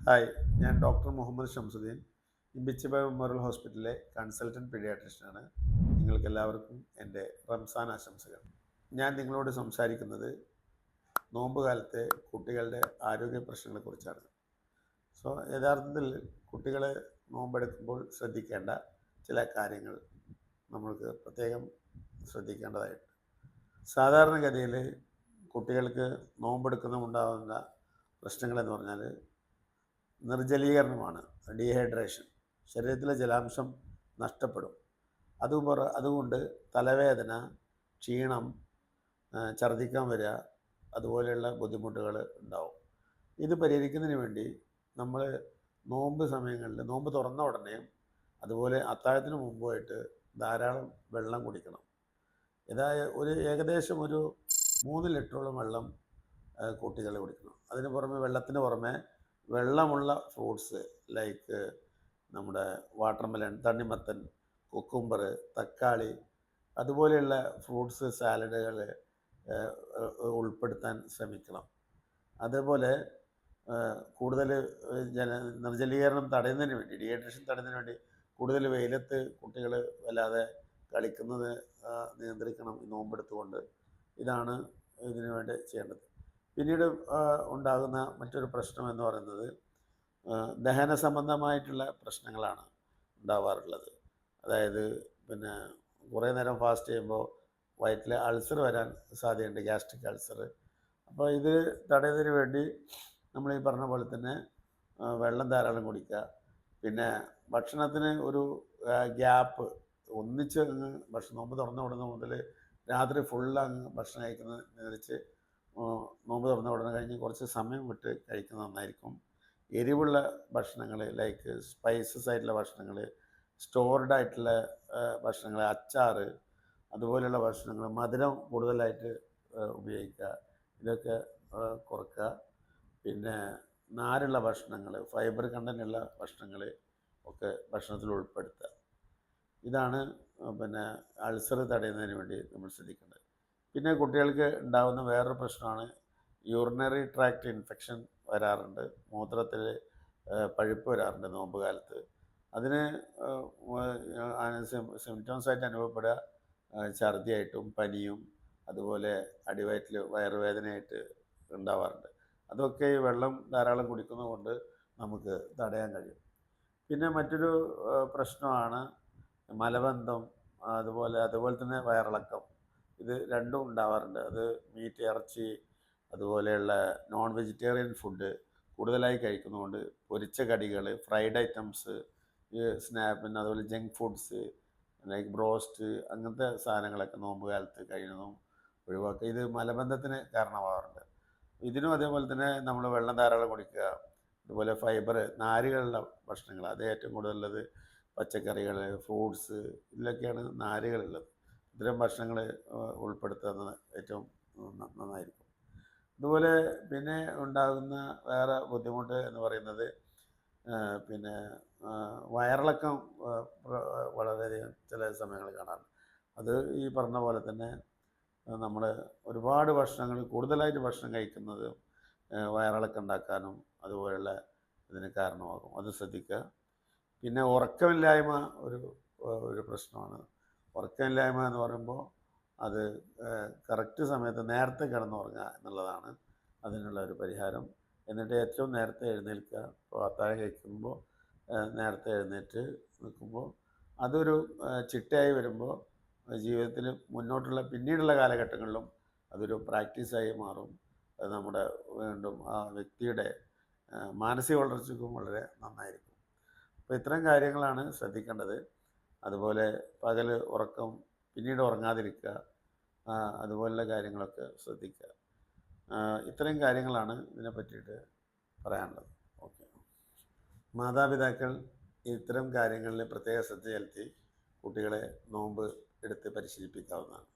Hi, ഞാൻ doctor Muhammad Shamsuddin, ഇമ്പിച്ചിബായ് memorial ഹോസ്പിറ്റലിലെ consultant പീഡിയാട്രിഷ്യനാണ്. നിങ്ങൾക്കെല്ലാവർക്കും എൻ്റെ റംസാൻ ആശംസകൾ. ഞാൻ നിങ്ങളോട് സംസാരിക്കുന്നത് നോമ്പ് കാലത്തെ കുട്ടികളുടെ ആരോഗ്യ പ്രശ്നങ്ങളെക്കുറിച്ചാണ്. യഥാർത്ഥത്തിൽ കുട്ടികൾ നോമ്പെടുക്കുമ്പോൾ ശ്രദ്ധിക്കേണ്ട ചില കാര്യങ്ങൾ നമ്മൾക്ക് പ്രത്യേകം ശ്രദ്ധിക്കേണ്ടതായിട്ടുണ്ട്. സാധാരണഗതിയിൽ കുട്ടികൾക്ക് നോമ്പെടുക്കുന്നുണ്ടാകുന്ന പ്രശ്നങ്ങളെന്ന് പറഞ്ഞാൽ നിർജ്ജലീകരണമാണ്, ഡീഹൈഡ്രേഷൻ. ശരീരത്തിലെ ജലാംശം നഷ്ടപ്പെടും. അതുകൊണ്ട് തലവേദന, ക്ഷീണം, ഛർദ്ദിക്കാൻ വരിക, അതുപോലെയുള്ള ബുദ്ധിമുട്ടുകൾ ഉണ്ടാവും. ഇത് പരിഹരിക്കുന്നതിന് വേണ്ടി നമ്മൾ നോമ്പ് സമയങ്ങളിൽ, നോമ്പ് തുറന്ന ഉടനെയും അതുപോലെ അത്താഴത്തിന് മുമ്പുമായിട്ട് ധാരാളം വെള്ളം കുടിക്കണം. ഏകദേശം ഒരു 3 ലിറ്ററോളം വെള്ളം കുട്ടികൾ കുടിക്കണം. അതിന് പുറമെ വെള്ളത്തിന് പുറമെ വെള്ളമുള്ള ഫ്രൂട്ട്സ് ലൈക്ക് നമ്മുടെ വാട്ടർമെലൺ, തണ്ണിമത്തൻ, കുക്കുംബർ, തക്കാളി, അതുപോലെയുള്ള ഫ്രൂട്ട്സ് സാലഡുകൾ ഉൾപ്പെടുത്താൻ ശ്രമിക്കണം. അതേപോലെ കൂടുതൽ നിർജ്ജലീകരണം തടയുന്നതിന് വേണ്ടി, ഡീഹൈഡ്രേഷൻ തടയുന്നതിന് വേണ്ടി കൂടുതൽ വെയിലത്ത് കുട്ടികൾ വല്ലാതെ കളിക്കുന്നത് നിയന്ത്രിക്കണം ഈ നോമ്പെടുത്തുകൊണ്ട്. ഇതാണ് ഇതിനു വേണ്ടി ചെയ്യേണ്ടത്. പിന്നീട് ഉണ്ടാകുന്ന മറ്റൊരു പ്രശ്നം എന്ന് പറയുന്നത് ദഹന സംബന്ധമായിട്ടുള്ള പ്രശ്നങ്ങളാണ് ഉണ്ടാവാറുള്ളത്. അതായത് പിന്നെ കുറേ നേരം ഫാസ്റ്റ് ചെയ്യുമ്പോൾ വയറ്റിൽ അൾസർ വരാൻ സാധ്യതയുണ്ട്, ഗ്യാസ്ട്രിക് അൾസർ. അപ്പോൾ ഇത് തടയുന്നതിന് വേണ്ടി നമ്മൾ ഈ പറഞ്ഞ പോലെ തന്നെ വെള്ളം ധാരാളം കുടിക്കുക. പിന്നെ ഭക്ഷണത്തിന് ഒരു ഗ്യാപ്പ്, ഒന്നിച്ച് നോമ്പ് തുറന്ന ഉടനെ മുതൽ രാത്രി ഫുള്ള് ഭക്ഷണം കഴിക്കുന്നത് നിയന്ത്രിച്ച് നോമ്പ് തുറന്ന ഉടനെ കഴിഞ്ഞ് കുറച്ച് സമയം വിട്ട് കഴിക്കുന്നത് നന്നായിരിക്കും. എരിവുള്ള ഭക്ഷണങ്ങൾ ലൈക്ക് സ്പൈസസ് ആയിട്ടുള്ള ഭക്ഷണങ്ങൾ, സ്റ്റോർഡ് ആയിട്ടുള്ള ഭക്ഷണങ്ങൾ, അച്ചാർ, അതുപോലെയുള്ള ഭക്ഷണങ്ങൾ, മധുരം കൂടുതലായിട്ട് ഉപയോഗിക്കുക, ഇതൊക്കെ കുറക്കുക. പിന്നെ നാരുള്ള ഭക്ഷണങ്ങൾ, ഫൈബർ കണ്ടൻ്റുള്ള ഭക്ഷണങ്ങൾ ഒക്കെ ഭക്ഷണത്തിൽ ഉൾപ്പെടുത്തുക. ഇതാണ് പിന്നെ അൾസർ തടയുന്നതിന് വേണ്ടി നമ്മൾ ശ്രദ്ധിക്കേണ്ടത്. പിന്നെ കുട്ടികൾക്ക് ഉണ്ടാകുന്ന വേറൊരു പ്രശ്നമാണ് യൂറിനറി ട്രാക്റ്റ് ഇൻഫെക്ഷൻ വരാറുണ്ട്. മൂത്രത്തിൽ പഴുപ്പ് വരാറുണ്ട് നോമ്പ് കാലത്ത്. അതിന് സിംറ്റംസായിട്ട് അനുഭവപ്പെടുക ഛർദിയായിട്ടും പനിയും അതുപോലെ അടിവയറ്റിൽ വയറുവേദനയായിട്ട് ഉണ്ടാവാറുണ്ട്. അതൊക്കെ ഈ വെള്ളം ധാരാളം കുടിക്കുന്നത് കൊണ്ട് നമുക്ക് തടയാൻ കഴിയും. പിന്നെ മറ്റൊരു പ്രശ്നമാണ് മലബന്ധം, അതുപോലെ തന്നെ വയറിളക്കം. ഇത് രണ്ടും ഉണ്ടാവാറുണ്ട്. അത് മീറ്റ്, ഇറച്ചി, അതുപോലെയുള്ള നോൺ വെജിറ്റേറിയൻ ഫുഡ് കൂടുതലായി കഴിക്കുന്നതുകൊണ്ട്, പൊരിച്ച കടികൾ, ഫ്രൈഡ് ഐറ്റംസ്, പിന്നെ അതുപോലെ ജങ്ക് ഫുഡ്സ് ലൈക്ക് ബ്രോസ്റ്റ്, അങ്ങനത്തെ സാധനങ്ങളൊക്കെ നോമ്പ് കാലത്ത് കഴിയുന്നതും ഒഴിവാക്കുക. ഇത് മലബന്ധത്തിന് കാരണമാകാറുണ്ട്. ഇതിനും അതേപോലെ തന്നെ നമ്മൾ വെള്ളം ധാരാളം കുടിക്കുക. അതുപോലെ ഫൈബർ, നാരുകളുള്ള ഭക്ഷണങ്ങൾ, അത് ഏറ്റവും കൂടുതലുള്ളത് പച്ചക്കറികൾ, ഫ്രൂട്ട്സ്, ഇതിലൊക്കെയാണ് നാരുകളുള്ളത്. ഇത്തരം ഭക്ഷണങ്ങൾ ഉൾപ്പെടുത്തുന്നത് ഏറ്റവും നന്നായിരിക്കും. അതുപോലെ പിന്നെ ഉണ്ടാകുന്ന വേറെ ബുദ്ധിമുട്ട് എന്ന് പറയുന്നത് പിന്നെ വയറിളക്കം വളരെയധികം ചില സമയങ്ങളിൽ കാണാറുണ്ട്. അത് ഈ പറഞ്ഞ പോലെ തന്നെ നമ്മൾ ഒരുപാട് ഭക്ഷണങ്ങൾ, കൂടുതലായിട്ട് ഭക്ഷണം കഴിക്കുന്നത് വയറിളക്കം ഉണ്ടാക്കാനും അതുപോലെയുള്ള ഇതിന് കാരണമാകും. അത് ശ്രദ്ധിക്കുക. പിന്നെ ഉറക്കമില്ലായ്മ ഒരു പ്രശ്നമാണ്. ഉറക്കമില്ലായ്മ എന്ന് പറയുമ്പോൾ അത് കറക്റ്റ് സമയത്ത് നേരത്തെ കിടന്നുറങ്ങുക എന്നുള്ളതാണ് അതിനുള്ള ഒരു പരിഹാരം. എന്നിട്ട് ഏറ്റവും നേരത്തെ എഴുന്നേൽക്കുക. ഇപ്പോൾ അത്താഴം കഴിക്കുമ്പോൾ നേരത്തെ എഴുന്നേറ്റ് നിൽക്കുമ്പോൾ അതൊരു ചിട്ടയായി വരുമ്പോൾ ജീവിതത്തിൽ പിന്നീടുള്ള കാലഘട്ടങ്ങളിലും അതൊരു പ്രാക്ടീസായി മാറും. അത് നമ്മുടെ വീണ്ടും ആ വ്യക്തിയുടെ മാനസിക വളർച്ചയ്ക്കും വളരെ നന്നായിരിക്കും. അപ്പോൾ ഇത്തരം കാര്യങ്ങളാണ് ശ്രദ്ധിക്കേണ്ടത്. അതുപോലെ പകൽ ഉറക്കം, പിന്നീട് ഉറങ്ങാതിരിക്കുക, അതുപോലുള്ള കാര്യങ്ങളൊക്കെ ശ്രദ്ധിക്കുക. ഇത്രയും കാര്യങ്ങളാണ് ഇതിനെ പറ്റിയിട്ട് പറയാനുള്ളത്. ഓക്കെ. മാതാപിതാക്കൾ ഇത്തരം കാര്യങ്ങളിൽ പ്രത്യേക ശ്രദ്ധ ചെലുത്തി കുട്ടികളെ നോമ്പ് എടുത്ത് പരിശീലിപ്പിക്കാവുന്നതാണ്.